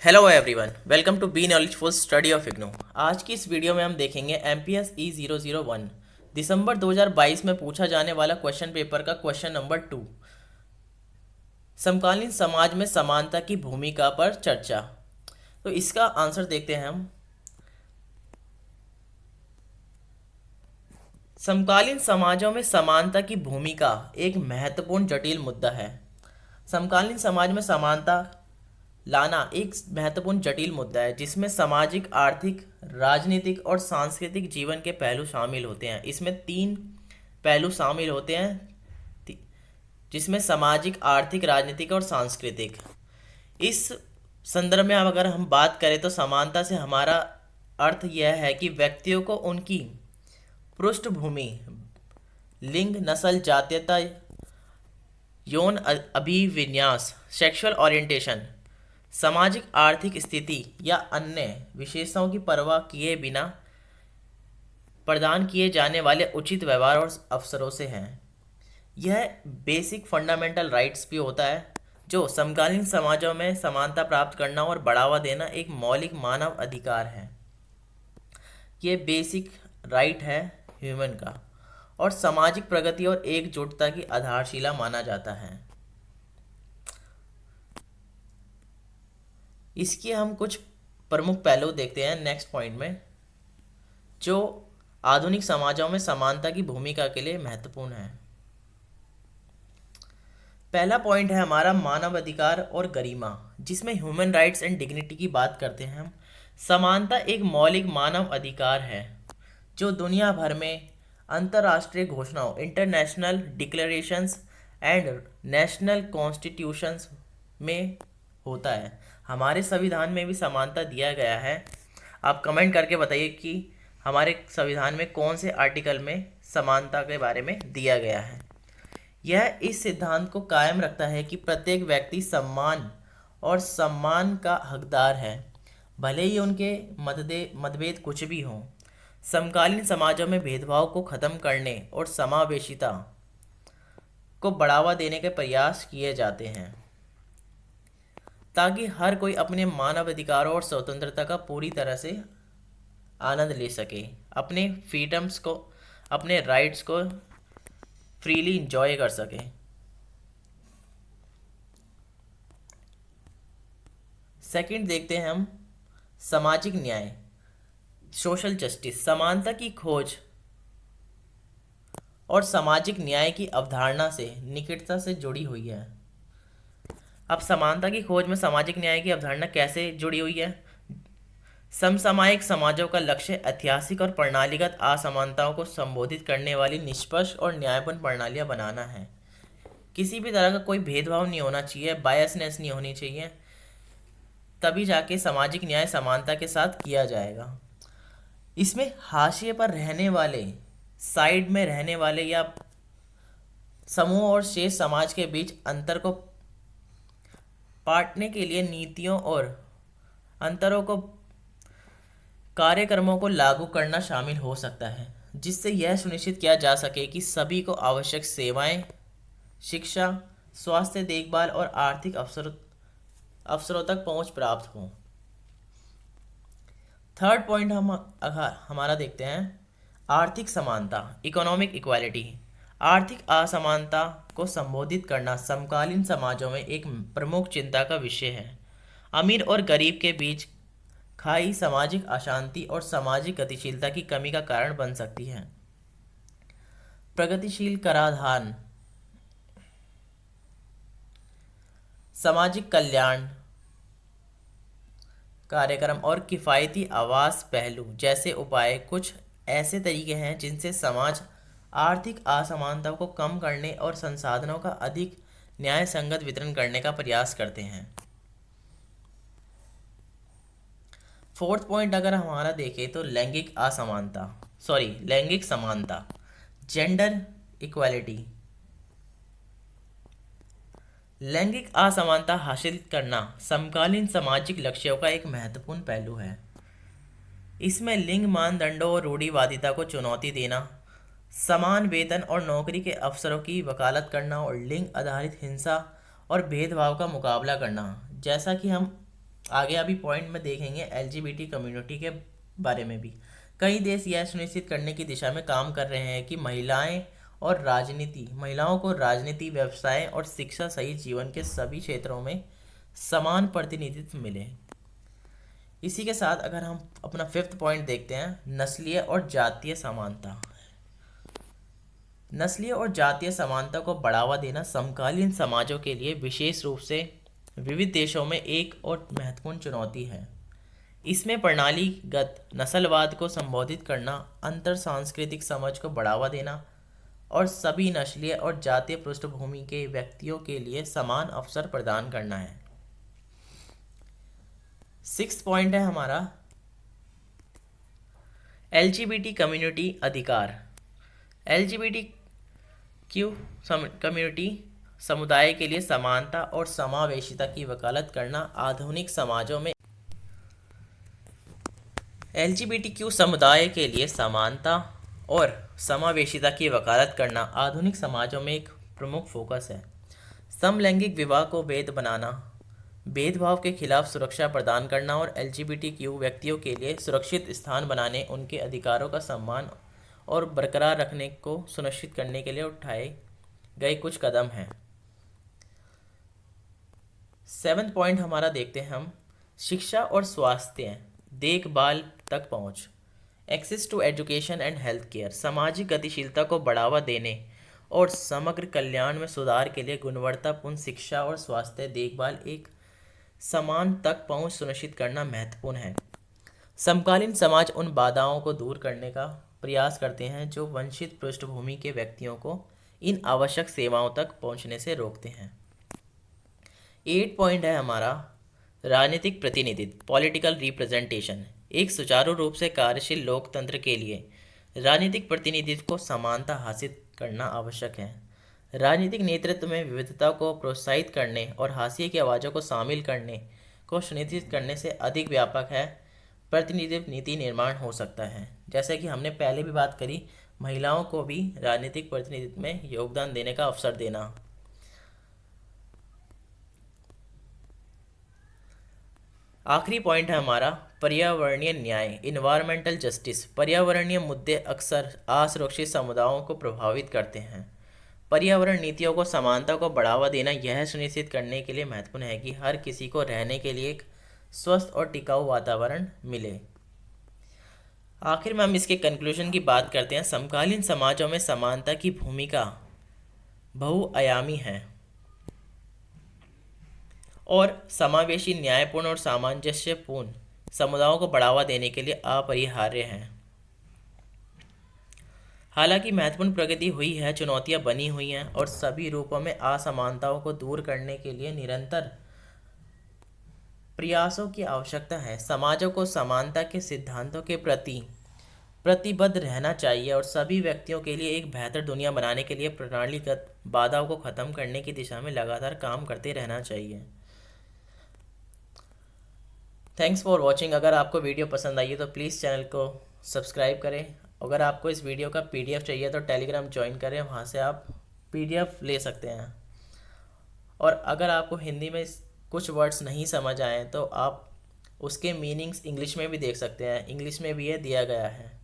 Hello everyone, welcome to be knowledgeful study of IGNOU. आज की इस वीडियो में हम देखेंगे एमपीएस E001 दिसंबर 2022 में पूछा जाने वाला क्वेश्चन पेपर का क्वेश्चन नंबर 2, समकालीन समाज में समानता की भूमिका पर चर्चा। तो इसका आंसर देखते हैं हम। समकालीन समाजों में समानता की भूमिका एक महत्वपूर्ण जटिल मुद्दा है। समकालीन समाज में समानता लाना एक महत्वपूर्ण जटिल मुद्दा है जिसमें सामाजिक, आर्थिक, राजनीतिक और सांस्कृतिक जीवन के पहलू शामिल होते हैं। इसमें 3 पहलू शामिल होते हैं, ति- जिसमें सामाजिक, आर्थिक, राजनीतिक और सांस्कृतिक। इस संदर्भ में अब अगर हम बात करें तो समानता से हमारा अर्थ यह है कि व्यक्तियों को उनकी पृष्ठभूमि, लिंग, नस्ल, जातीयता, यौन अभिविन्यास, सेक्सुअल ओरिएंटेशन, सामाजिक आर्थिक स्थिति या अन्य विशेषताओं की परवाह किए बिना प्रदान किए जाने वाले उचित व्यवहार और अवसरों से हैं। यह बेसिक फंडामेंटल राइट्स भी होता है जो समकालीन समाजों में समानता प्राप्त करना और बढ़ावा देना एक मौलिक मानव अधिकार है। ये बेसिक राइट है ह्यूमन का और सामाजिक प्रगति और एकजुटता की आधारशिला माना जाता है। इसके हम कुछ प्रमुख पहलू देखते हैं नेक्स्ट पॉइंट में, जो आधुनिक समाजों में समानता की भूमिका के लिए महत्वपूर्ण है। पहला पॉइंट है हमारा मानव अधिकार और गरिमा, जिसमें ह्यूमन राइट्स एंड डिग्निटी की बात करते हैं हम। समानता एक मौलिक मानव अधिकार है जो दुनिया भर में अंतर्राष्ट्रीय घोषणाओं, international declarations and national constitutions में होता है। हमारे संविधान में भी समानता दिया गया है। आप कमेंट करके बताइए कि हमारे संविधान में कौन से आर्टिकल में समानता के बारे में दिया गया है। यह इस सिद्धांत को कायम रखता है कि प्रत्येक व्यक्ति सम्मान और सम्मान का हकदार है, भले ही उनके मतभेद कुछ भी हों। समकालीन समाजों में भेदभाव को खत्म करने और समावेशिता को बढ़ावा देने के प्रयास किए जाते हैं ताकि हर कोई अपने मानव अधिकारों और स्वतंत्रता का पूरी तरह से आनंद ले सके, अपने फ्रीडम्स को, अपने राइट्स को फ्रीली इंजॉय कर सके। सेकंड देखते हैं हम, सामाजिक न्याय, सोशल जस्टिस। समानता की खोज और सामाजिक न्याय की अवधारणा से निकटता से जुड़ी हुई है। अब समानता की खोज में सामाजिक न्याय की अवधारणा कैसे जुड़ी हुई है? समसामयिक समाजों का लक्ष्य ऐतिहासिक और प्रणालीगत असमानताओं को संबोधित करने वाली निष्पक्ष और न्यायपूर्ण प्रणालियां बनाना है। किसी भी तरह का कोई भेदभाव नहीं होना चाहिए, बायसनेस नहीं होनी चाहिए, तभी जाके सामाजिक न्याय समानता के साथ किया जाएगा। इसमें हाशिए पर रहने वाले, साइड में रहने वाले या समूह और शेष समाज के बीच अंतर को पाटने के लिए नीतियों और अंतरों को, कार्यक्रमों को लागू करना शामिल हो सकता है, जिससे यह सुनिश्चित किया जा सके कि सभी को आवश्यक सेवाएं, शिक्षा, स्वास्थ्य देखभाल और आर्थिक अवसरों तक पहुंच प्राप्त हो। थर्ड पॉइंट हम हमारा देखते हैं, आर्थिक समानता, इकोनॉमिक इक्वालिटी। आर्थिक असमानता को संबोधित करना समकालीन समाजों में एक प्रमुख चिंता का विषय है। अमीर और गरीब के बीच खाई सामाजिक अशांति और सामाजिक गतिशीलता की कमी का कारण बन सकती है। प्रगतिशील कराधान, सामाजिक कल्याण कार्यक्रम और किफ़ायती आवास पहलू जैसे उपाय कुछ ऐसे तरीके हैं जिनसे समाज आर्थिक असमानता को कम करने और संसाधनों का अधिक न्याय संगत वितरण करने का प्रयास करते हैं। फोर्थ पॉइंट अगर हमारा देखें तो लैंगिक समानता, जेंडर इक्वालिटी। लैंगिक असमानता हासिल करना समकालीन सामाजिक लक्ष्यों का एक महत्वपूर्ण पहलू है। इसमें लिंग मानदंडों और रूढ़िवादिता को चुनौती देना, समान वेतन और नौकरी के अवसरों की वकालत करना और लिंग आधारित हिंसा और भेदभाव का मुकाबला करना, जैसा कि हम आगे अभी पॉइंट में देखेंगे एलजीबीटी कम्युनिटी के बारे में भी। कई देश यह सुनिश्चित करने की दिशा में काम कर रहे हैं कि महिलाओं को राजनीति, व्यवसाय और शिक्षा सहित जीवन के सभी क्षेत्रों में समान प्रतिनिधित्व मिले। इसी के साथ अगर हम अपना फिफ्थ पॉइंट देखते हैं, नस्लीय और जातीय समानता। नस्लीय और जातीय समानता को बढ़ावा देना समकालीन समाजों के लिए, विशेष रूप से विविध देशों में, एक और महत्वपूर्ण चुनौती है। इसमें प्रणालीगत नस्लवाद को संबोधित करना, अंतर सांस्कृतिक समझ को बढ़ावा देना और सभी नस्लीय और जातीय पृष्ठभूमि के व्यक्तियों के लिए समान अवसर प्रदान करना है। सिक्स्थ पॉइंट है हमारा एलजीबीटी कम्युनिटी अधिकार। एलजीबीटी क्यू कम्युनिटी समुदाय के लिए समानता और समावेशिता की वकालत करना आधुनिक समाजों में एलजीबीटीक्यू समुदाय के लिए समानता और समावेशिता की वकालत करना आधुनिक समाजों में एक प्रमुख फोकस है। समलैंगिक विवाह को वैध बनाना, भेदभाव के खिलाफ सुरक्षा प्रदान करना और एलजीबीटीक्यू व्यक्तियों के लिए सुरक्षित स्थान बनाने, उनके अधिकारों का सम्मान और बरकरार रखने को सुनिश्चित करने के लिए उठाए गए कुछ कदम हैं। सेवन्थ पॉइंट हमारा देखते हैं हम, शिक्षा और स्वास्थ्य देखभाल तक पहुंच। Access to education and health care. सामाजिक गतिशीलता को बढ़ावा देने और समग्र कल्याण में सुधार के लिए गुणवत्तापूर्ण शिक्षा और स्वास्थ्य देखभाल एक समान तक पहुंच सुनिश्चित करना महत्वपूर्ण है। समकालीन समाज उन बाधाओं को दूर करने का प्रयास करते हैं जो वंचित पृष्ठभूमि के व्यक्तियों को इन आवश्यक सेवाओं तक पहुंचने से रोकते हैं। 8 पॉइंट है हमारा राजनीतिक प्रतिनिधित्व, पॉलिटिकल रिप्रेजेंटेशन। एक सुचारू रूप से कार्यशील लोकतंत्र के लिए राजनीतिक प्रतिनिधित्व को समानता हासिल करना आवश्यक है। राजनीतिक नेतृत्व में विविधता को प्रोत्साहित करने और हाशिए की आवाज़ों को शामिल करने को सुनिश्चित करने से अधिक व्यापक है प्रतिनिधित्व नीति निर्माण हो सकता है। जैसे कि हमने पहले भी बात करी, महिलाओं को भी राजनीतिक प्रतिनिधित्व में योगदान देने का अवसर देना। आखिरी पॉइंट है हमारा पर्यावरणीय न्याय, इन्वायरमेंटल जस्टिस। पर्यावरणीय मुद्दे अक्सर असुरक्षित समुदायों को प्रभावित करते हैं। पर्यावरण नीतियों को समानता को बढ़ावा देना यह सुनिश्चित करने के लिए महत्वपूर्ण है कि हर किसी को रहने के लिए एक स्वस्थ और टिकाऊ वातावरण मिले। आखिर में हम इसके कंक्लूजन की बात करते हैं। समकालीन समाजों में समानता की भूमिका बहुआयामी है और समावेशी, न्यायपूर्ण और सामंजस्यपूर्ण समुदायों को बढ़ावा देने के लिए अपरिहार्य है। हालांकि महत्वपूर्ण प्रगति हुई है, चुनौतियां बनी हुई हैं और सभी रूपों में असमानताओं को दूर करने के लिए निरंतर प्रयासों की आवश्यकता है। समाजों को समानता के सिद्धांतों के प्रति प्रतिबद्ध रहना चाहिए और सभी व्यक्तियों के लिए एक बेहतर दुनिया बनाने के लिए प्रणालीगत बाधाओं को खत्म करने की दिशा में लगातार काम करते रहना चाहिए। Thanks for watching. अगर आपको वीडियो पसंद आई है तो प्लीज़ चैनल को सब्सक्राइब करें। अगर आपको इस वीडियो का पीडीएफ चाहिए तो टेलीग्राम ज्वाइन करें, वहाँ से आप पीडीएफ ले सकते हैं। और अगर आपको हिंदी में कुछ वर्ड्स नहीं समझ आए तो आप उसके मीनिंग्स इंग्लिश में भी देख सकते हैं, इंग्लिश में भी ये दिया गया है।